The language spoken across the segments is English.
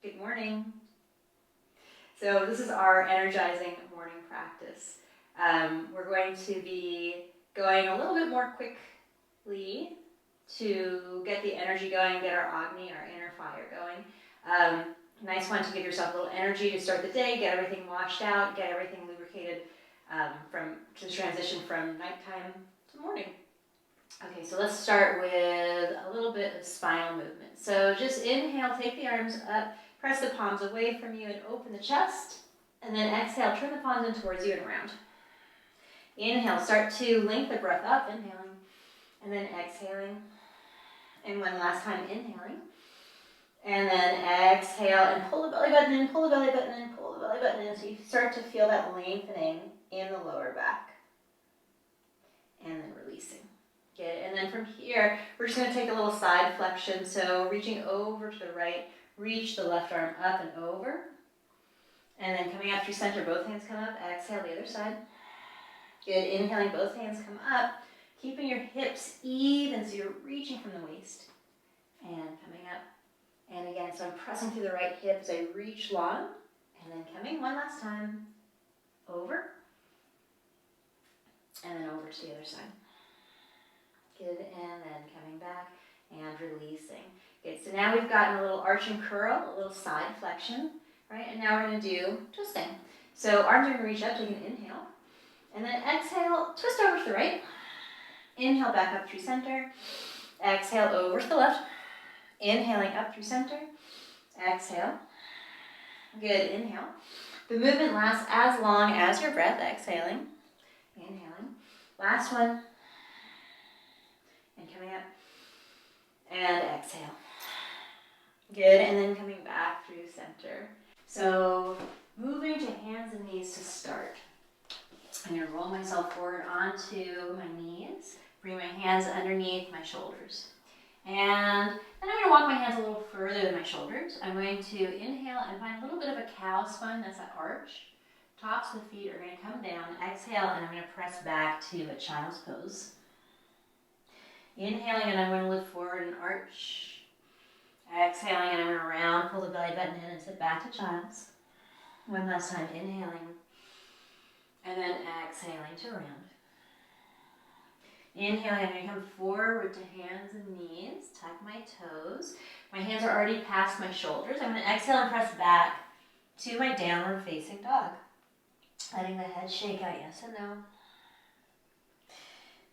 Good morning. So this is our energizing morning practice. We're going to be going a little bit more quickly to get the energy going, get our Agni, our inner fire going. Nice one to give yourself a little energy to start the day, get everything washed out, get everything lubricated to transition from nighttime to morning. Okay, so let's start with a little bit of spinal movement. So just inhale, take the arms up, press the palms away from you and open the chest. And then exhale, turn the palms in towards you and around. Inhale, start to link the breath up, inhaling, and then exhaling. And one last time, inhaling. And then exhale and pull the belly button in, pull the belly button in, pull the belly button in. So you start to feel that lengthening in the lower back. And then releasing. Good. And then from here, we're just going to take a little side flexion. So reaching over to the right, reach the left arm up and over. And then coming up through center, both hands come up. Exhale, the other side. Good. Inhaling, both hands come up. Keeping your hips even, so you're reaching from the waist. And coming up. And again, so I'm pressing through the right hip as I reach long. And then coming one last time. Over. And then over to the other side. Good. And then coming back and releasing. Good. So now we've gotten a little arch and curl, a little side flexion. Right, and now we're going to do twisting. So arms are going to reach up, take an inhale. And then exhale, twist over to the right. Inhale back up through center. Exhale over to the left. Inhaling up through center. Exhale. Good, inhale. The movement lasts as long as your breath, exhaling. Inhaling. Last one. And coming up. And exhale. Good, and then coming back through center. So moving to hands and knees to start. I'm going to roll myself forward onto my knees, bring my hands underneath my shoulders. And then I'm going to walk my hands a little further than my shoulders. I'm going to inhale and find a little bit of a cow spine, that's that arch. Tops of the feet are going to come down. Exhale, and I'm going to press back to a child's pose. Inhaling, and I'm going to lift forward and arch. Exhaling, and I'm going to round, pull the belly button in and sit back to child's. One last time, inhaling. And then exhaling to round. Inhaling, I'm going to come forward to hands and knees, tuck my toes. My hands are already past my shoulders. I'm going to exhale and press back to my downward facing dog. Letting the head shake out, yes and no.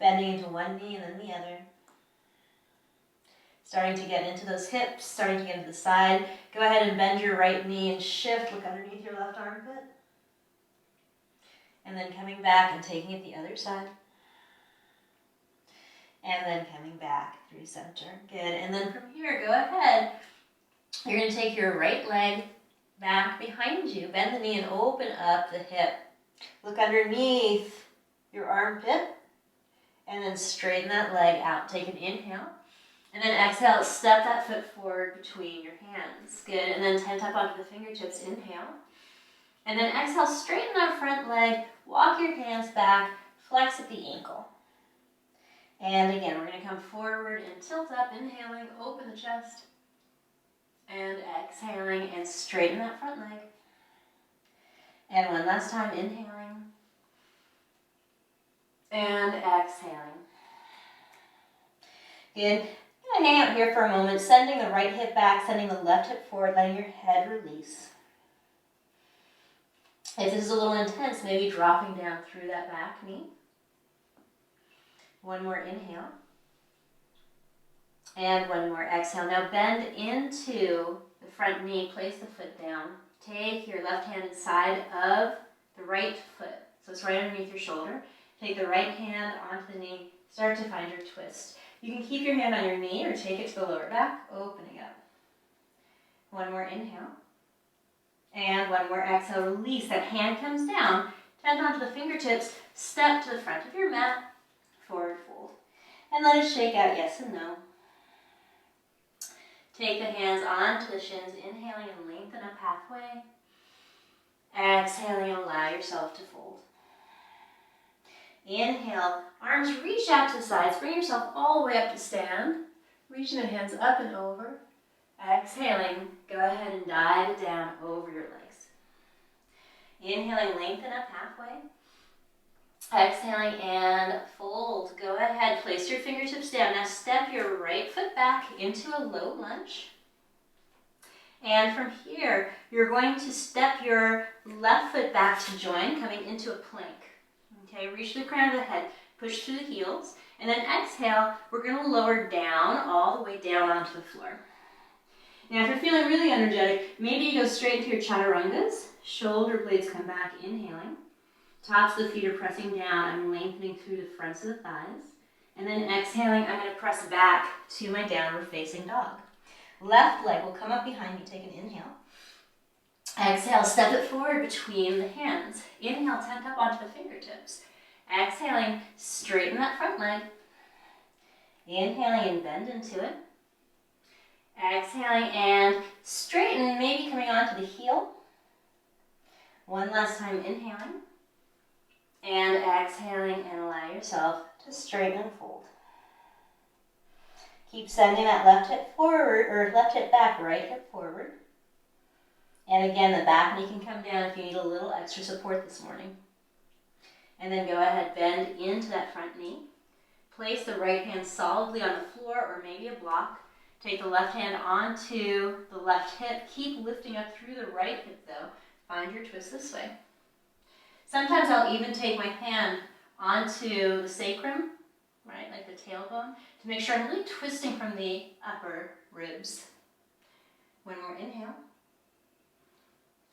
Bending into one knee and then the other. Starting to get into those hips, starting to get into the side. Go ahead and bend your right knee and shift, look underneath your left armpit. And then coming back and taking it the other side. And then coming back through center. Good, and then from here, go ahead. You're going to take your right leg back behind you. Bend the knee and open up the hip. Look underneath your armpit. And then straighten that leg out. Take an inhale. And then exhale, step that foot forward between your hands. Good, and then tent up onto the fingertips, inhale. And then exhale, straighten that front leg, walk your hands back, flex at the ankle. And again, we're going to come forward and tilt up, inhaling, open the chest. And exhaling, and straighten that front leg. And one last time, inhaling. And exhaling. Good. I'm going to hang out here for a moment, sending the right hip back, sending the left hip forward, letting your head release. If this is a little intense, maybe dropping down through that back knee. One more inhale. And one more exhale. Now bend into the front knee, place the foot down. Take your left hand inside of the right foot. So it's right underneath your shoulder. Take the right hand onto the knee, start to find your twist. You can keep your hand on your knee or take it to the lower back, opening up. One more inhale. And one more exhale, release. That hand comes down, tent onto the fingertips, step to the front of your mat, forward fold. And let it shake out, yes and no. Take the hands onto the shins, inhaling and lengthen up halfway. Exhaling, allow yourself to fold. Inhale, arms reach out to the sides, bring yourself all the way up to stand. Reaching the hands up and over. Exhaling, go ahead and dive it down over your legs. Inhaling, lengthen up halfway. Exhaling and fold. Go ahead, place your fingertips down. Now step your right foot back into a low lunge. And from here, you're going to step your left foot back to join, coming into a plank. Okay, reach the crown of the head, push through the heels, and then exhale, we're going to lower down, all the way down onto the floor. Now if you're feeling really energetic, maybe you go straight into your chaturangas. Shoulder blades come back, inhaling. Tops of the feet are pressing down. I'm lengthening through the fronts of the thighs. And then exhaling, I'm going to press back to my downward facing dog. Left leg will come up behind me. Take an inhale. Exhale, step it forward between the hands. Inhale, tent up onto the fingertips. Exhaling, straighten that front leg. Inhaling and bend into it. Exhaling and straighten, maybe coming onto the heel. One last time, inhaling. And exhaling and allow yourself to straighten and fold. Keep sending that left hip forward, or left hip back, right hip forward. And again, the back knee can come down if you need a little extra support this morning. And then go ahead, bend into that front knee. Place the right hand solidly on the floor or maybe a block. Take the left hand onto the left hip. Keep lifting up through the right hip though. Find your twist this way. Sometimes I'll even take my hand onto the sacrum, right, like the tailbone, to make sure I'm really twisting from the upper ribs. One more inhale.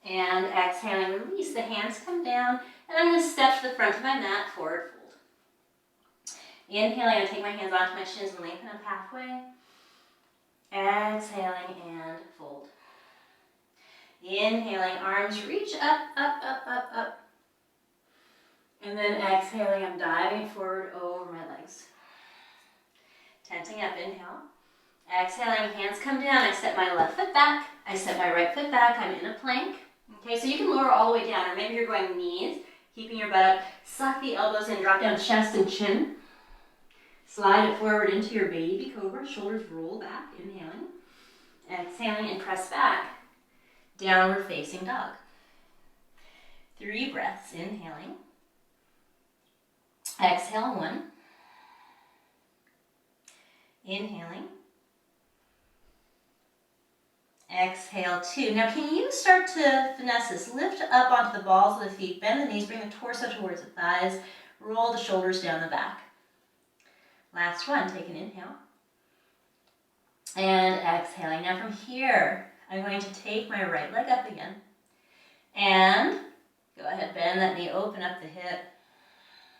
And exhaling, release. The hands come down, and I'm going to step to the front of my mat, forward fold. Inhaling, I take my hands onto my shins and lengthen up halfway. Exhaling and fold. Inhaling, arms reach up, up, up, up, up. And then exhaling, I'm diving forward over my legs. Tenting up, inhale. Exhaling, hands come down. I step my left foot back. I step my right foot back. I'm in a plank. Okay, so you can lower all the way down, or maybe you're going knees, keeping your butt up. Suck the elbows in, drop down chest and chin. Slide it forward into your baby cobra. Shoulders roll back, inhaling. Exhaling and press back. Downward facing dog. 3 breaths, inhaling. Exhale, 1. Inhaling. Exhale, 2. Now can you start to finesse this? Lift up onto the balls of the feet, bend the knees, bring the torso towards the thighs, roll the shoulders down the back. Last one, take an inhale. And exhaling. Now from here, I'm going to take my right leg up again. And go ahead, bend that knee, open up the hip.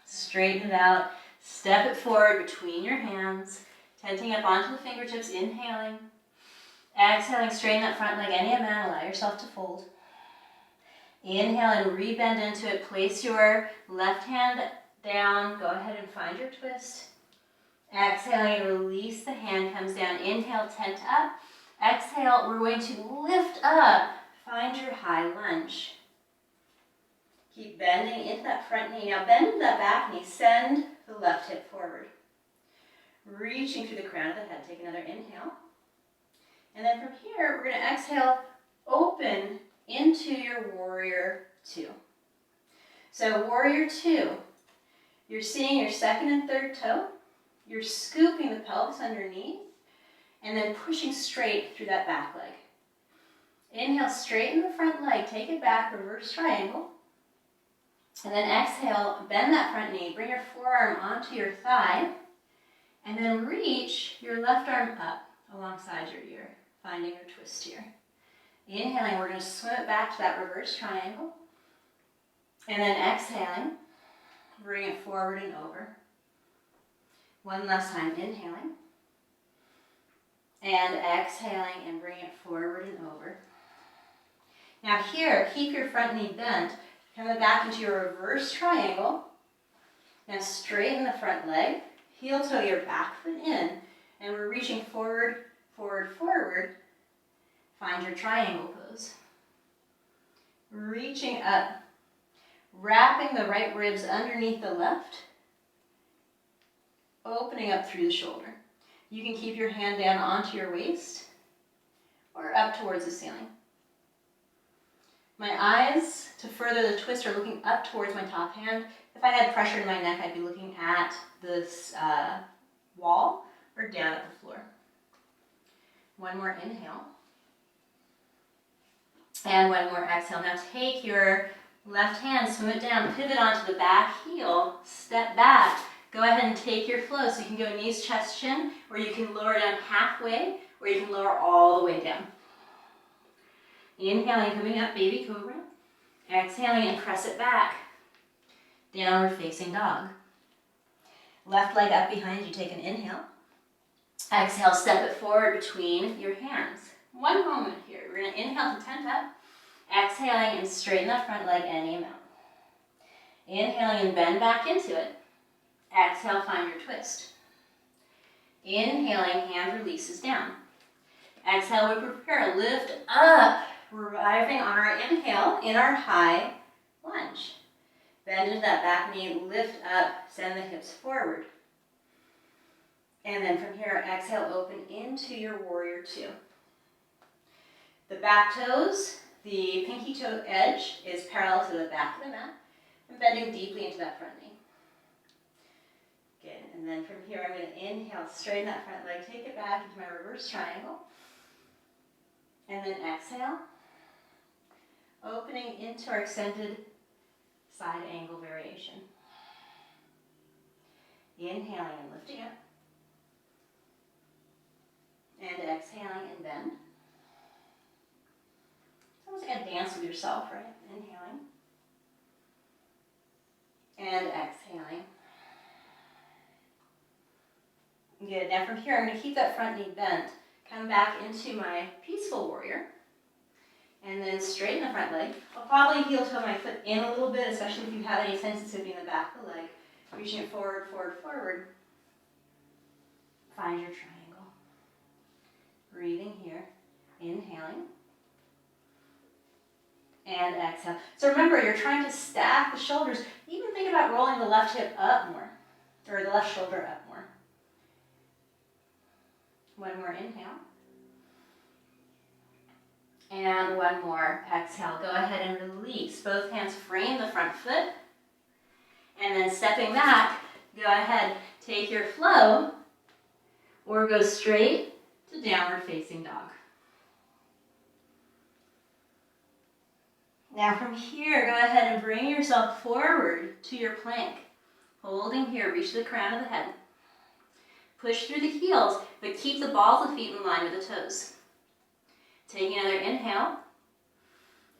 Straighten it out. Step it forward between your hands. Tenting up onto the fingertips, inhaling. Exhaling, straighten that front leg any amount. Allow yourself to fold. Inhale and rebend into it. Place your left hand down. Go ahead and find your twist. Exhaling and release the hand, comes down. Inhale, tent up. Exhale, we're going to lift up. Find your high lunge. Keep bending into that front knee. Now bend into that back knee. Send the left hip forward. Reaching through the crown of the head. Take another inhale. And then from here, we're going to exhale, open into your warrior 2. So warrior 2, you're seeing your second and third toe. You're scooping the pelvis underneath and then pushing straight through that back leg. Inhale, straighten the front leg, take it back, reverse triangle. And then exhale, bend that front knee, bring your forearm onto your thigh, and then reach your left arm up alongside your ear, finding your twist here. Inhaling, we're going to swim it back to that reverse triangle. And then exhaling, bring it forward and over. One last time, inhaling. And exhaling and bring it forward and over. Now here, keep your front knee bent. Coming back into your reverse triangle. Now straighten the front leg. Heel toe your back foot in. And we're reaching forward, forward, forward. Find your triangle pose. Reaching up. Wrapping the right ribs underneath the left. Opening up through the shoulder. You can keep your hand down onto your waist. or up towards the ceiling. My eyes, to further the twist, are looking up towards my top hand. If I had pressure in my neck, I'd be looking at this wall or down at the floor. One more inhale. And one more exhale. Now take your left hand, swim it down, pivot onto the back heel, step back. Go ahead and take your flow. So you can go knees, chest, chin, or you can lower down halfway, or you can lower all the way down. Inhaling, coming up, baby cobra. Exhaling and press it back. Downward facing dog. Left leg up behind you, take an inhale. Exhale, step it forward between your hands. One moment here. We're going to inhale to tent up. Exhaling and straighten that front leg any amount. Inhaling and bend back into it. Exhale, find your twist. Inhaling, hand releases down. Exhale, we prepare, lift up, arriving on our inhale in our high lunge. Bend into that back knee, lift up, send the hips forward. And then from here, exhale, open into your warrior two. The back toes, the pinky toe edge is parallel to the back of the mat, and bending deeply into that front knee. Good, and then from here, I'm going to inhale, straighten that front leg, take it back into my reverse triangle. And then exhale, opening into our extended side angle variation. Inhaling and lifting up. And exhaling and bend. It's almost like a dance with yourself, right? Inhaling. And exhaling. Good. Now from here, I'm going to keep that front knee bent. Come back into my peaceful warrior. And then straighten the front leg. I'll probably heel toe my foot in a little bit, especially if you have any sensitivity in the back of the leg. Reaching it forward, forward, forward. Find your triangle. Breathing here. Inhaling. And exhale. So remember, you're trying to stack the shoulders. Even think about rolling the left hip up more. Or the left shoulder up more. One more inhale. And one more exhale. Go ahead and release. Both hands frame the front foot. And then stepping back, go ahead, take your flow, or go straight to downward facing dog. Now from here, go ahead and bring yourself forward to your plank. Holding here, reach the crown of the head. Push through the heels, but keep the balls of the feet in line with the toes. Taking another inhale.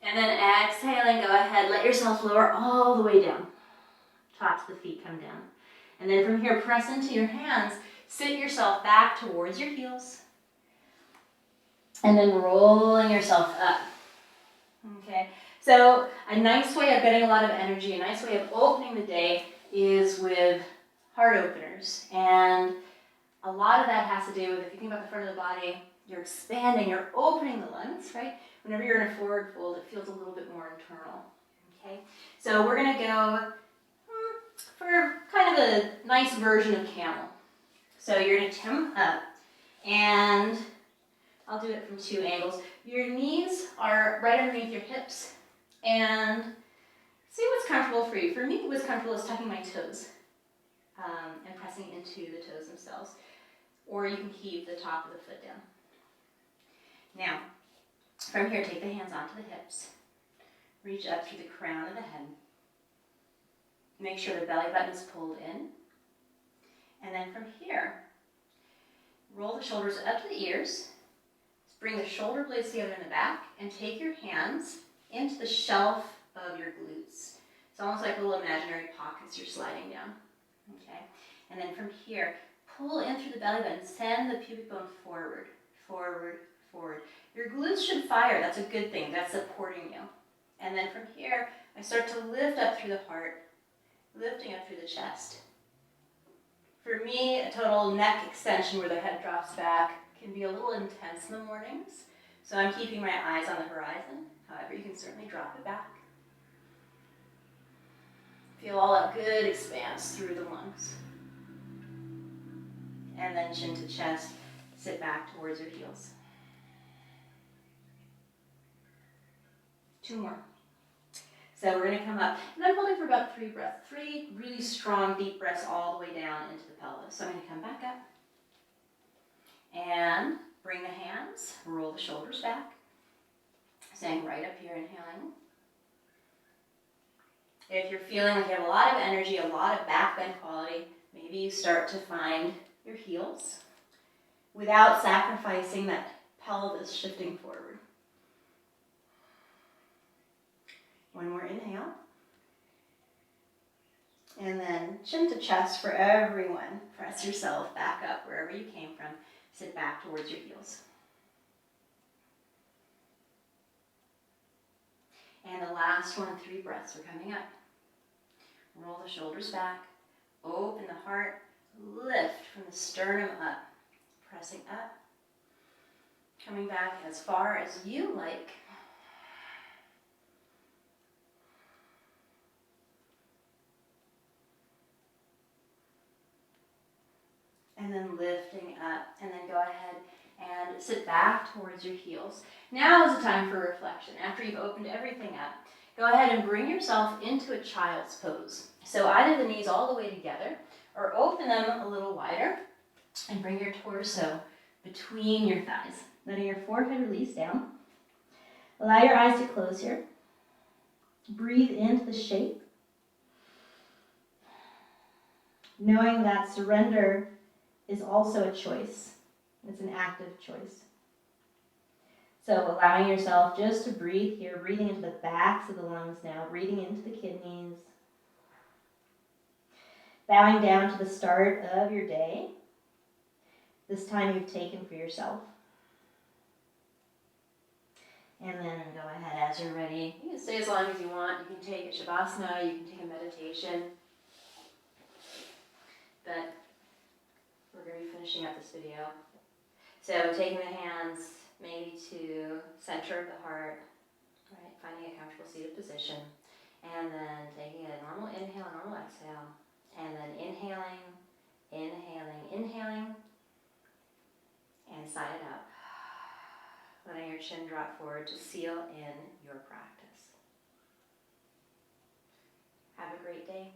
And then exhaling, go ahead, let yourself lower all the way down. Tops of the feet come down. And then from here, press into your hands. Sit yourself back towards your heels. And then rolling yourself up. Okay, so a nice way of getting a lot of energy, a nice way of opening the day is with heart openers. And a lot of that has to do with, if you think about the front of the body, you're expanding, you're opening the lungs, right? Whenever you're in a forward fold, it feels a little bit more internal, okay? So we're gonna go for kind of a nice version of camel. So you're gonna come up, and I'll do it from two angles. Your knees are right underneath your hips, and see what's comfortable for you. For me, what's comfortable is tucking my toes and pressing into the toes themselves. Or you can keep the top of the foot down. Now, from here, take the hands onto the hips. Reach up through the crown of the head. Make sure the belly button is pulled in. And then from here, roll the shoulders up to the ears. Bring the shoulder blades together in the back, and take your hands into the shelf of your glutes. It's almost like little imaginary pockets you're sliding down. Okay? And then from here, pull in through the belly button. Send the pubic bone forward, forward, forward. Your glutes should fire. That's a good thing. That's supporting you. And then from here, I start to lift up through the heart, lifting up through the chest. For me, a total neck extension where the head drops back can be a little intense in the mornings. So I'm keeping my eyes on the horizon. However, you can certainly drop it back. Feel all that good expanse through the lungs. And then chin to chest, sit back towards your heels. 2 more. So we're going to come up, and I'm holding for about 3 breaths. 3 really strong, deep breaths all the way down into the pelvis. So I'm going to come back up and bring the hands, roll the shoulders back. Staying right up here, inhaling. If you're feeling like you have a lot of energy, a lot of back bend quality, maybe you start to find your heels without sacrificing that pelvis shifting forward. One more inhale. And then chin to chest for everyone. Press yourself back up wherever you came from. Sit back towards your heels. And the last one, 3 breaths are coming up. Roll the shoulders back. Open the heart. Lift from the sternum up. Pressing up. Coming back as far as you like. And then lifting up, and then go ahead and sit back towards your heels. Now is the time for reflection. After you've opened everything up, go ahead and bring yourself into a child's pose. So either the knees all the way together, or open them a little wider, and bring your torso between your thighs, letting your forehead release down. Allow your eyes to close here. Breathe into the shape, knowing that surrender is also a choice. It's an active choice. So allowing yourself just to breathe here, breathing into the backs of the lungs now, breathing into the kidneys. Bowing down to the start of your day, this time you've taken for yourself. And then go ahead as you're ready. You can stay as long as you want. You can take a Shavasana, you can take a meditation. But we're going to be finishing up this video. So taking the hands maybe to center of the heart, right? Finding a comfortable seated position. And then taking a normal inhale, normal exhale. And then inhaling, inhaling, inhaling. And sigh it out. Letting your chin drop forward to seal in your practice. Have a great day.